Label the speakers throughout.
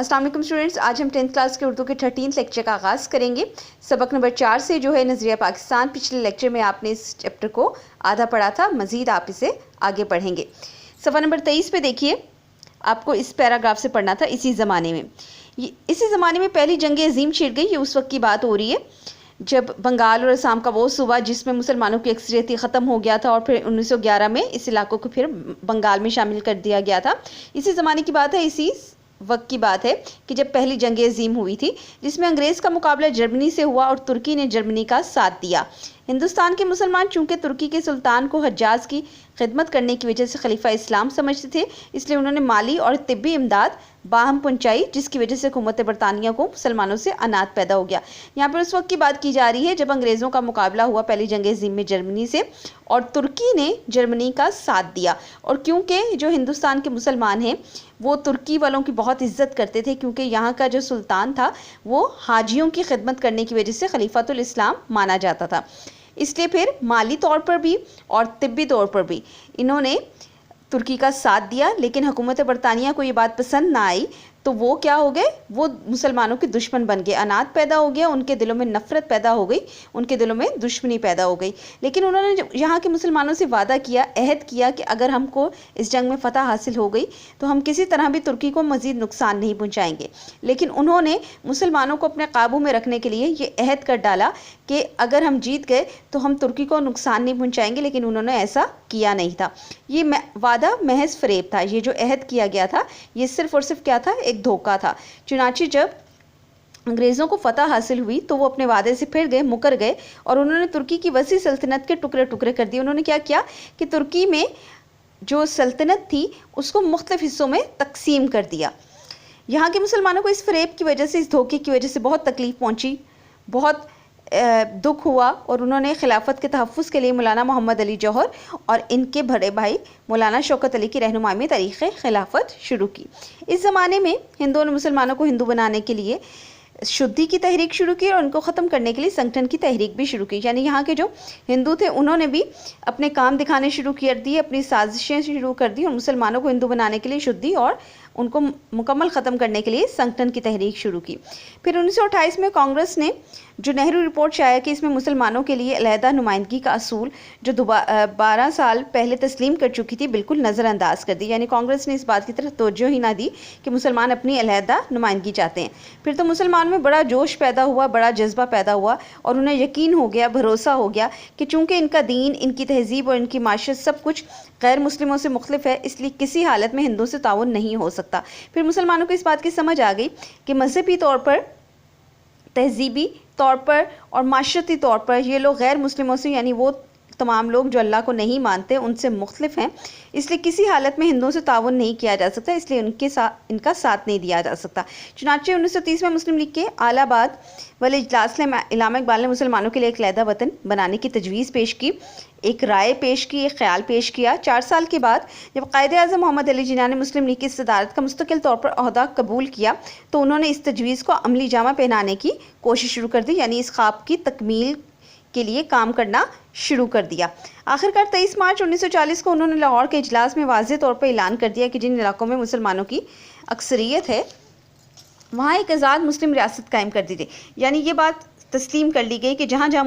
Speaker 1: السلام علیکم اسٹوڈنٹس، آج ہم 10th کلاس کے اردو کے 13th لیکچر کا آغاز کریں گے۔ سبق نمبر 4 سے جو ہے نظریہ پاکستان، پچھلے لیکچر میں آپ نے اس چیپٹر کو آدھا پڑھا تھا، مزید آپ اسے آگے پڑھیں گے۔ صفحہ نمبر 23 پہ دیکھیے، آپ کو اس پیراگراف سے پڑھنا تھا۔ اسی زمانے میں پہلی جنگ عظیم چھڑ گئی۔ یہ اس وقت کی بات ہو رہی ہے جب بنگال اور آسام کا وہ صوبہ جس میں مسلمانوں کی اکثریت ختم ہو گیا تھا، اور پھر 1911 میں اس علاقوں کو پھر بنگال میں شامل کر دیا گیا تھا۔ اسی زمانے کی بات ہے، اسی وقت کی بات ہے کہ جب پہلی جنگ عظیم ہوئی تھی، جس میں انگریز کا مقابلہ جرمنی سے ہوا اور ترکی نے جرمنی کا ساتھ دیا۔ ہندوستان کے مسلمان چونکہ ترکی کے سلطان کو حجاز کی خدمت کرنے کی وجہ سے خلیفہ اسلام سمجھتے تھے، اس لیے انہوں نے مالی اور طبی امداد باہم پہنچائی، جس کی وجہ سے حکومت برطانیہ کو مسلمانوں سے عناد پیدا ہو گیا۔ یہاں پر اس وقت کی بات کی جا رہی ہے جب انگریزوں کا مقابلہ ہوا پہلی جنگ عظیم میں جرمنی سے، اور ترکی نے جرمنی کا ساتھ دیا۔ اور کیونکہ جو ہندوستان کے مسلمان ہیں وہ ترکی والوں کی بہت عزت کرتے تھے، کیونکہ یہاں کا جو سلطان تھا وہ حاجیوں کی خدمت کرنے کی وجہ سے خلیفۃ الاسلام مانا جاتا تھا، اس لیے پھر مالی طور پر بھی اور طبی طور پر بھی انہوں نے ترکی کا ساتھ دیا۔ لیکن حکومت برطانیہ کو یہ بات پسند نہ آئی، تو وہ کیا ہو گئے، وہ مسلمانوں کے دشمن بن گئے، عناد پیدا ہو گیا، ان کے دلوں میں نفرت پیدا ہو گئی، ان کے دلوں میں دشمنی پیدا ہو گئی۔ لیکن انہوں نے یہاں کے مسلمانوں سے وعدہ کیا، عہد کیا کہ اگر ہم کو اس جنگ میں فتح حاصل ہو گئی تو ہم کسی طرح بھی ترکی کو مزید نقصان نہیں پہنچائیں گے۔ لیکن انہوں نے مسلمانوں کو اپنے قابو میں رکھنے کے لیے یہ عہد کر ڈالا کہ اگر ہم جیت گئے تو ہم ترکی کو نقصان نہیں پہنچائیں گے، لیکن انہوں نے ایسا کیا نہیں تھا۔ یہ وعدہ محض فریب تھا، یہ جو عہد کیا گیا تھا یہ صرف اور صرف کیا تھا، ایک دھوکہ تھا۔ چنانچہ جب انگریزوں کو فتح حاصل ہوئی تو وہ اپنے وعدے سے پھر گئے، مکر گئے، اور انہوں نے ترکی کی وسیع سلطنت کے ٹکڑے ٹکڑے کر دیے۔ انہوں نے کیا کیا کہ ترکی میں جو سلطنت تھی اس کو مختلف حصوں میں تقسیم کر دیا۔ یہاں کے مسلمانوں کو اس فریب کی وجہ سے، اس دھوکے کی وجہ سے بہت تکلیف پہنچی، بہت دکھ ہوا، اور انہوں نے خلافت کے تحفظ کے لیے مولانا محمد علی جوہر اور ان کے بڑے بھائی مولانا شوکت علی کی رہنمائی میں تاریخ خلافت شروع کی۔ اس زمانے میں ہندوؤں نے مسلمانوں کو ہندو بنانے کے لیے شدھی کی تحریک شروع کی، اور ان کو ختم کرنے کے لیے سنگٹن کی تحریک بھی شروع کی۔ یعنی یہاں کے جو ہندو تھے انہوں نے بھی اپنے کام دکھانے شروع کر دیے، اپنی سازشیں شروع کر دی، اور مسلمانوں کو ہندو بنانے کے لیے شدھی اور ان کو مکمل ختم کرنے کے لیے سنگٹن کی تحریک شروع کی۔ پھر 1928 میں کانگریس نے جو نہرو رپورٹ شائع کی، اس میں مسلمانوں کے لیے علیحدہ نمائندگی کا اصول جو 12 سال پہلے تسلیم کر چکی تھی بالکل نظر انداز کر دی۔ یعنی کانگریس نے اس بات کی طرف توجہ ہی نہ دی کہ مسلمان اپنی علیحدہ نمائندگی چاہتے ہیں۔ پھر تو مسلمانوں میں بڑا جوش پیدا ہوا، بڑا جذبہ پیدا ہوا، اور انہیں یقین ہو گیا، بھروسہ ہو گیا کہ چونکہ ان کا دین، ان کی تہذیب اور ان کی معاشرت سب کچھ غیر مسلموں سے مختلف ہے، اس لیے کسی حالت میں ہندوؤں سے تعاون نہیں ہو سکتا۔ پھر مسلمانوں کو اس بات کی سمجھ آ گئی کہ مذہبی طور پر، تہذیبی طور پر اور معاشرتی طور پر یہ لوگ غیر مسلموں سے، یعنی وہ تمام لوگ جو اللہ کو نہیں مانتے، ان سے مختلف ہیں، اس لیے کسی حالت میں ہندوؤں سے تعاون نہیں کیا جا سکتا، اس لیے ان کا ساتھ نہیں دیا جا سکتا۔ چنانچہ 1930 میں مسلم لیگ کے اعلیٰ بعد والے اجلاس میں علامہ اقبال نے مسلمانوں کے لیے ایک علیحدہ وطن بنانے کی تجویز پیش کی، ایک رائے پیش کی، ایک خیال پیش کیا۔ 4 سال کے بعد جب قائد اعظم محمد علی جناح نے مسلم لیگ کی صدارت کا مستقل طور پر عہدہ قبول کیا تو انہوں نے اس تجویز کو عملی جامہ پہنانے کی کوشش شروع کر دی، یعنی اس خواب کی تکمیل کے لیے کام کرنا شروع کر دیا۔ آخرکار 23 مارچ 1940 کو انہوں نے لاہور کے اجلاس میں واضح طور پر اعلان کر دیا کہ جن علاقوں میں مسلمانوں کی اکثریت ہے وہاں ایک آزاد مسلم ریاست قائم کر دی گئی۔ یعنی یہ بات تسلیم کر لی گئی کہ جہاں جہاں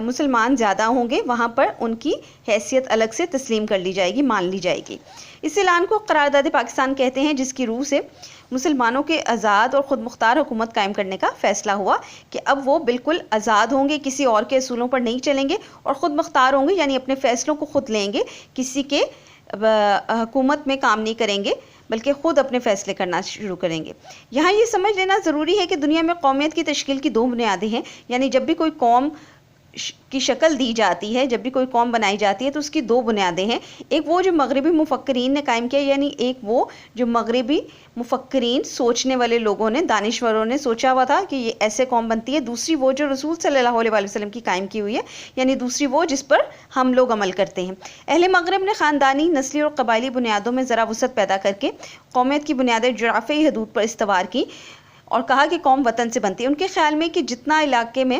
Speaker 1: مسلمان زیادہ ہوں گے وہاں پر ان کی حیثیت الگ سے تسلیم کر لی جائے گی، مان لی جائے گی۔ اس اعلان کو قرارداد پاکستان کہتے ہیں، جس کی روح سے مسلمانوں کے آزاد اور خود مختار حکومت قائم کرنے کا فیصلہ ہوا کہ اب وہ بالکل آزاد ہوں گے، کسی اور کے اصولوں پر نہیں چلیں گے، اور خود مختار ہوں گے، یعنی اپنے فیصلوں کو خود لیں گے، کسی کے حکومت میں کام نہیں کریں گے بلکہ خود اپنے فیصلے کرنا شروع کریں گے۔ یہاں یہ سمجھ لینا ضروری ہے کہ دنیا میں قومیت کی تشکیل کی 2 بنیادیں ہیں، یعنی جب بھی کوئی قوم کی شکل دی جاتی ہے، جب بھی کوئی قوم بنائی جاتی ہے تو اس کی 2 بنیادیں ہیں۔ ایک وہ جو مغربی مفکرین نے قائم کیا، یعنی ایک وہ جو مغربی مفکرین، سوچنے والے لوگوں نے، دانشوروں نے سوچا ہوا تھا کہ یہ ایسے قوم بنتی ہے۔ دوسری وہ جو رسول صلی اللہ علیہ وسلم کی قائم کی ہوئی ہے، یعنی دوسری وہ جس پر ہم لوگ عمل کرتے ہیں۔ اہل مغرب نے خاندانی، نسلی اور قبائلی بنیادوں میں ذرا وسعت پیدا کر کے قومیت کی بنیادیں جغرافیائی حدود پر استوار کی، اور کہا کہ قوم وطن سے بنتی ہے۔ ان کے خیال میں کہ جتنا علاقے میں